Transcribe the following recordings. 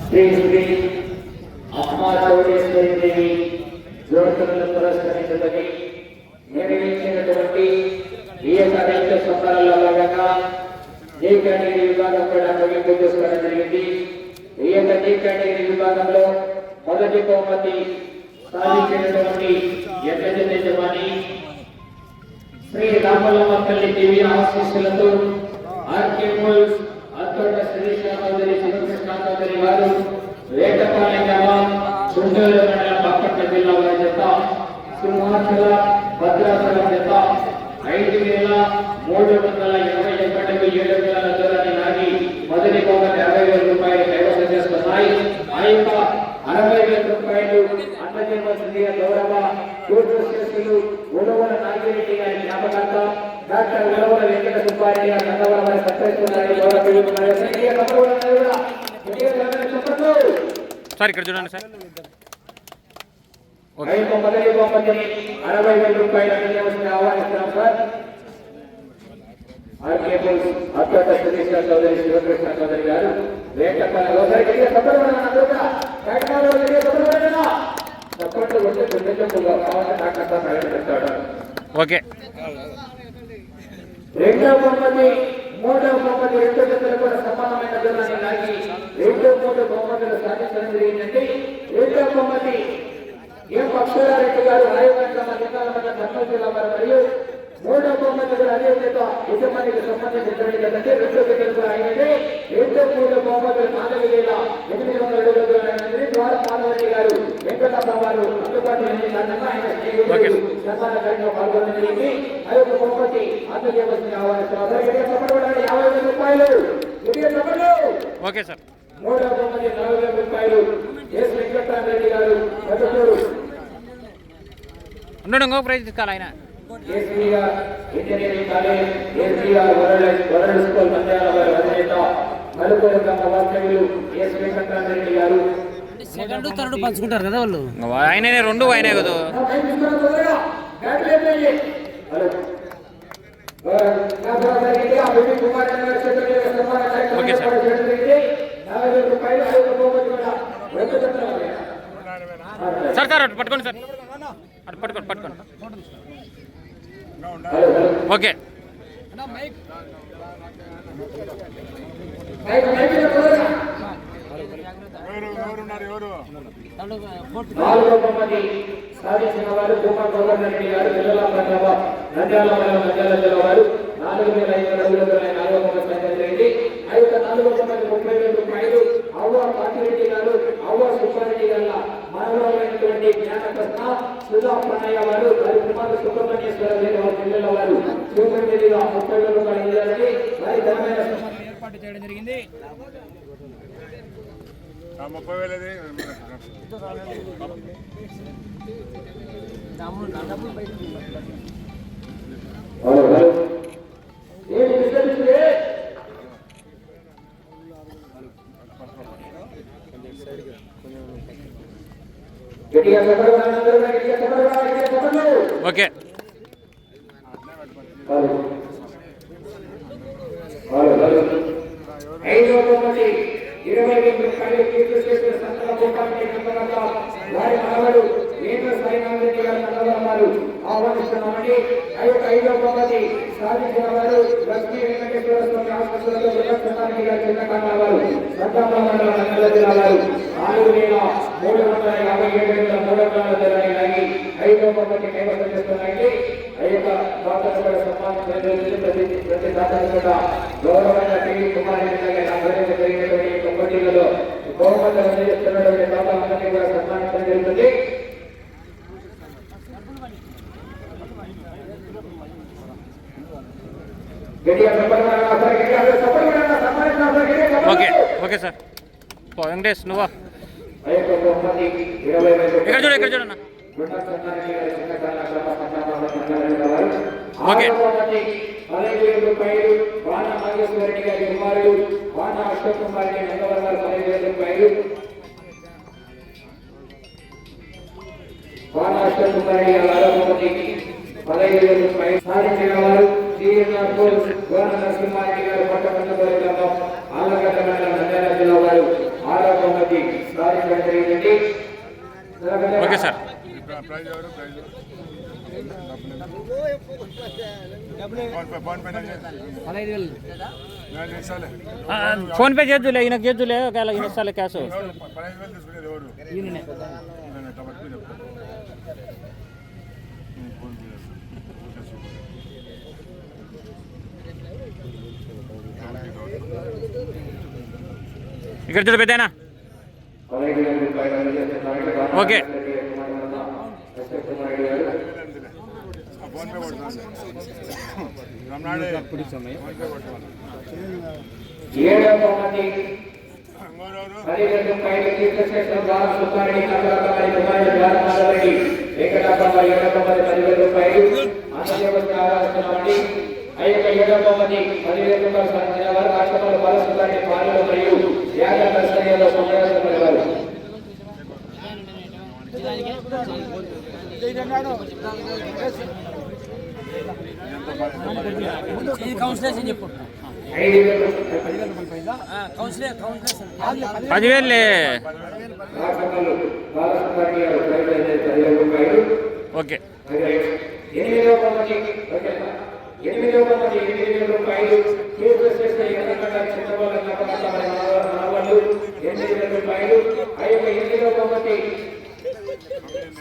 శ్రీ శ్రీ అమ్మా చౌడేశ్వరి దేవి జ్యోతులను పురస్కరించుకొని నిర్వహించినటువంటి ఈ యొక్క రైతు సంబరాల్లో భాగంగా ఈ కేటగిరీ విభాగం కూడా ముగింపు చేసుకోవడం జరిగింది. ఈ యొక్క ఈ కేటగిరీ విభాగంలో మొదటి బహుమతి సాధించినటువంటి ఎమ్మెల్యే యజమాని శ్రీ రామలమ్మ తల్లి దేవి ఆశీస్సులతో ఆర్కేబుల్స్ అత్తోట శిరీష చౌదరి శివకృష్ణ చౌదరి వారు వేటపాలెం గ్రామం చుండూరు మండలం బాపట్ల జిల్లా వారి చేత సింహాచల భద్రాచలం చేత 5,321 అడుగుల 7 దూరాన్ని లాగి మొదటి బహుమతి 60,000 రూపాయలు కైవసం చేసుకున్నాయి. ఆ యొక్క 60,000 రూపాయలు అన్నజన్మశ్రీ గౌరవ కోర్టు శిష్యులు ఉలవల నాగిరెడ్డి గారి జ్ఞాపకార్థం డాక్టర్ ఉలవల వెంకట సుబ్బారెడ్డి గారు నందవరం వారి సత్యనారాయణ సార్ ఇక్కడ చూడండి సార్. మొదటి బహుమతిని 60,000 రూపాయలు ఆహ్వానిస్తున్నాం సార్. అత్యంత శిరీష చౌదరి శివకృష్ణ చౌదరి గారు ఓకే. రెండవ బహుమతి మూడవ బహుమతి రెండు జతలు కూడా సమానమైన దూరాన్ని లాగి 2-3 బహుమతులు సాధించడం జరిగిందంటే రెండవ బహుమతి ఎం అక్షరారెడ్డి గారు ఆయోగంగా ధర్మం జిల్లా వారు మరియు మూడవ బహుమతి కూడా అదే యజమానికి సంబంధించినటువంటి కదంటే రెండు జతలు కూడా అయినది. 2-3 బహుమతులు 4,800 అడుగుల ద్వారా మాధవరెడ్డి గారు వెంకటప్ప వారు అందుబాటులో పాల్గొనడం జరిగింది. ఆ యొక్క బహుమతి అందజేయవలసిన ఆహ్వానిస్తున్నారు. 50,000 రూపాయలు. Okay sir. మూడవ బహుమతి 40,000 రూపాయలు ఎస్ వెంకటరామరెడ్డి గారు ఇంకో ప్రైజ్ తీసుకోవాలి ఆయన. Engineering college SBR world school మంత్రాల వారి అధినేత మలుపూరు గ్రామ వాస్తవ్యులు ఎస్ వెంకటరామరెడ్డి గారు సెకండ్ థర్డ్ పంచుకుంటారు కదా వాళ్ళు. ఆయనే రెండు ఆయనే కదా. Okay sir. సార్ సార్ అటు పట్టుకోండి సార్, అటు పట్టుకోండి. ఓకే. నాలుగో బహుమతి సాధించిన వారు భూమన్ గవర్నర్ రెడ్డి గారు జిల్లా నంద్యాల జిల్లా వారు 4,500 అడుగుల నాలుగో బహుమతి సాధించండి. ఆ యొక్క నాలుగో బహుమతి 30,000 రూపాయలు అవ్వ పాటిరెడ్డి గారు అవ్వ సుబ్బారెడ్డి గారు మనవరైనటువంటి జ్ఞానకృష్ణ సుధా పన్నయ్య వారు వారి కుమారు సుబ్రహ్మణ్యేశ్వర వారి పిల్లల వారు 30,000 రూపాయలు ఇవ్వాలని వారి ఘనమైన ఏర్పాటు చేయడం జరిగింది. 30,000 ఓకే. ఐదో బహుమతి 20,000 రూపాయలు కీర్తిశేషుల సంతల భూపాలకి నందనగా వారి మనవడు వేణు సాయినాథరెడ్డి గారు నందవరం వారు ఆహ్వానిస్తున్నామని. ఆ యొక్క ఐదో బహుమతి సాధించిన వారు లక్ష్మీ వెంకటేశ్వర స్వామి ఆసుపత్రులలో విజయకుమారెడ్డి గారు చిన్నకాండ వారు సంతాప మండలం నంద్యాల జిల్లా వారు 4,357 దూరాన్ని లాగి ఐదో బహుమతి కైవసం చేస్తున్నాయి. ఆ యొక్క దాతలు కూడా సన్మానించడం ప్రతి దాతలు కూడా గౌరవమైన టీవీ కుమారెడ్డి గారి ఆధ్వర్యంలో జరిగినటువంటి పోటీలలో బహుమతులు అందజేస్తున్నటువంటి దాతలందరినీ కూడా సన్మానించడం జరుగుతుంది. ఓకే. Okay sir. వెంకటేష్ నువ్వా ఇక్కడ చూడన్నా. ఓకే. 15,000 రూపాయలు వాన నాగేశ్వరరెడ్డి గారి కుమారుడు వాన అశోక్ కుమార్ నందవరం గారు 15,000 రూపాయలు వాన అశోక్ కుమార్ గారు 15,000 రూపాయలు సాధించిన వారు వాన నరసింహారెడ్డి గారు పట్టణ ఆలగడ్డ మండలం నంద్యాల జిల్లా వారు 6వ సాధించడం జరిగింది. Okay sir. ఫోన్ పే చేద్దులే, ఈయనకు చేద్దులే, ఒకవేళ ఈయన ఇస్తాలే క్యాష్. ఇక్కడ చూడు పెద్దనా. ఓకే. ఏడవ బహుమతి 12 పైలు తీర్థక్షేత్రం ద్వారా సుబ్బారెడ్డి కర్ణాటక కుమారుడు జానమారెడ్డి వెంకటాపమ్మ 7వ బహుమతి 10,000 రూపాయలు ఆంధ్రప్రదేశ్ ఆరాధిస్తున్నామండి. ఆ యొక్క 7వ బహుమతి 10,000 రూపాయలు సాధించిన వారు రాష్ట్రంలో బాలసుబ్బారెడ్డి పాలన మరియు యాగ దర్శనీయంలో సంప్రదించబడేవారు. కౌన్సిలేషన్ చెప్పు. 10,000 ఓకే. 8వ బహుమతి 8,000 రూపాయలు తీర్థక్షేత్ర చంద్రబాబు 8,000 రూపాయలు. ఆ యొక్క 8వ బహుమతి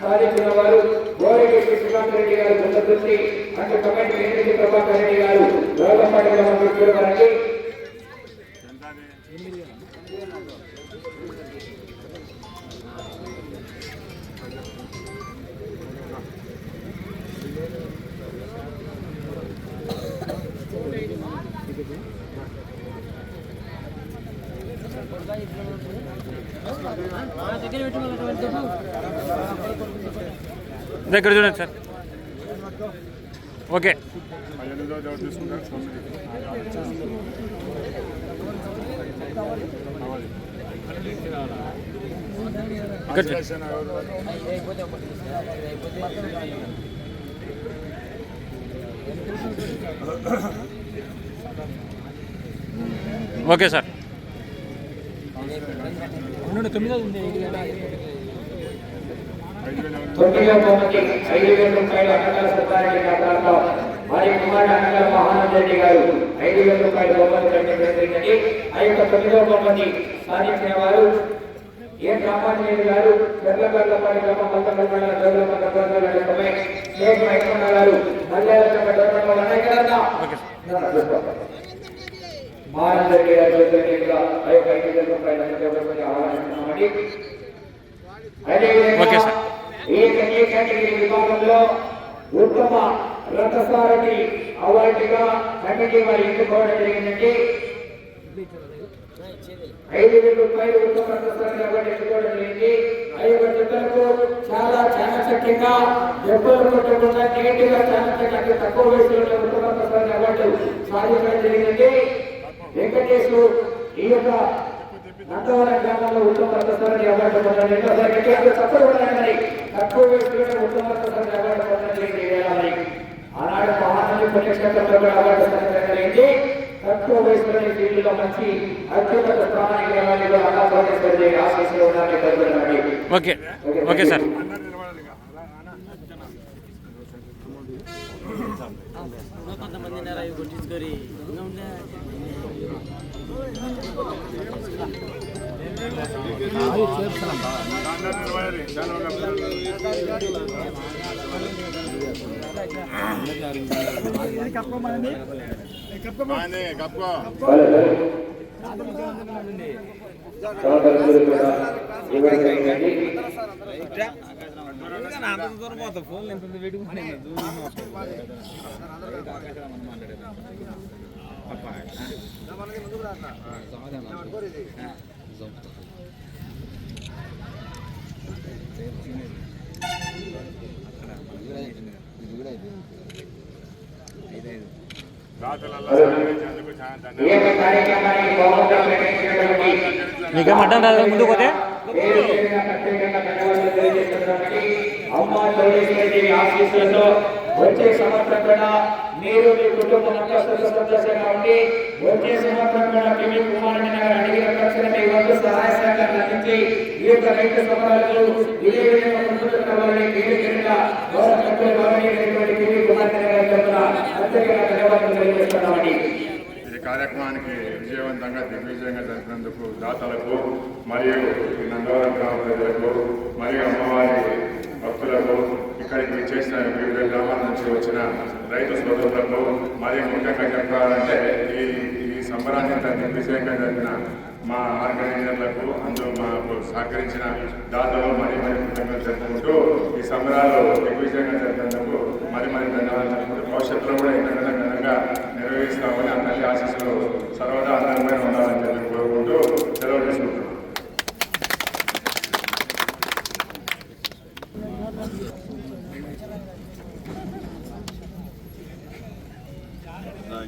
సాధించిన వారు గోరెడ్డి శ్రీకాంత్ రెడ్డి గారు గుంటూరు అంటే కమిటీ వేదిక ప్రభాకర్ రెడ్డి గారు రోగంపాటి గ్రామం వారికి దగ్గర చూడండి సార్. ఓకే. Okay sir. 9వ బహుమతి 5,000 రూపాయలు అన్నగాల సుబ్బారెడ్డి ఖాతాలో వారి కుమారుడు అన్నగాల మహానందరెడ్డి గారు 5,000 రూపాయలు బహుమతి జరిగింది. ఆ యొక్క 9వ బహుమతి సాధించిన వారు ఏ రామాంజనేయులు గారు చెర్లపల్లిపాటి గ్రామం పంతొమ్మిది మండల షేక్ మైకొండ గారు మల్యాల మహానందరెడ్డి గారు ఆ యొక్క 5,000 రూపాయలు ఆహ్వానిస్తున్నామండి. Okay sir. ఈ కేటగిరీ విభాగంలో ఉత్తమ రథసారథి అవార్డుగా కమిటీ వారు ఎన్నుకోవడం జరిగిందండి. 5,000 రూపాయలు ఉత్తమ రథసారథి అవార్డు ఎన్నుకోవడం జరిగింది. ఆ యొక్క జట్లకు చాలా చాణక్యంగా దెబ్బలు కొట్టకుండా నీటిగా చాణక్యంగా తక్కువ వయసులో ఉత్తమ రథసారథి అవార్డు సాధించడం జరిగింది. వెంకటేశ్వరు ఈ యొక్క నందవరం గ్రామంలో ఉత్తమ రథసారథి అవార్డు పొందారు. తక్కువ వయసులో ఉత్తమ రథసారథి అవార్డు పొందడం ఆనాడు మహానది పుణ్యక్షేత్రంలో అవార్డు పొందగలిగింది. తక్కువ వయసులోని ఫీల్డ్లో మంచి అత్యున్నత స్థానానికి వెళ్ళాలి. అనాథేశ్వరి ఆశీస్సులు ఉండాలని కోరుతున్నామండి. ఓకే. Okay sir. నీకే మటన్ రాదు ముందుకు పోతే ఆశీస్సులతో వచ్చే సంవత్సరం కూడా మీరు మీ కుటుంబం సంతోషంగా ఉండి వచ్చే సంవత్సరం కూడా మీ కుమారుని అడిగిన తక్షణ మీ వంతు సహాయ సహకారాలు నుంచి ఈ యొక్క రైతు సంబరాలకు ఇదే విధంగా ముందుకు రావాలని కేంద్రంగా గౌరవ సభ్యులు గౌరవనీయులైనటువంటి పివి కుమార్ గారి తరఫున ప్రత్యేకంగా ధన్యవాదాలు తెలియజేస్తున్నామని. ఈ కార్యక్రమానికి విజయవంతంగా దిగ్విజయంగా జరిపినందుకు దాతలకు మరియు నందవరం గ్రామ ప్రజలకు మరియు అమ్మవారి భక్తులకు ఇక్కడికి చేసిన వివిధ గ్రామాల నుంచి వచ్చిన రైతు సోదరులకు మరియు ముఖ్యంగా చెప్పాలంటే ఈ సంబరాన్ని దిగ్విజయంగా జరిపిన మా ఆర్గనైజర్లకు అందులో మాకు సహకరించిన దాతలు మరియు కృతజ్ఞతలు జరుపుకుంటూ ఈ సంబరాలు దిగ్విజయంగా జరిపినందుకు మరి ధన్యవాదాలు జరుపుకుంటూ భవిష్యత్తులో కూడా ఇంతకన్నా ఘనంగా నిర్వహిస్తామని అందరి ఆశీస్సులు సర్వదా అందరిపై ఉండాలని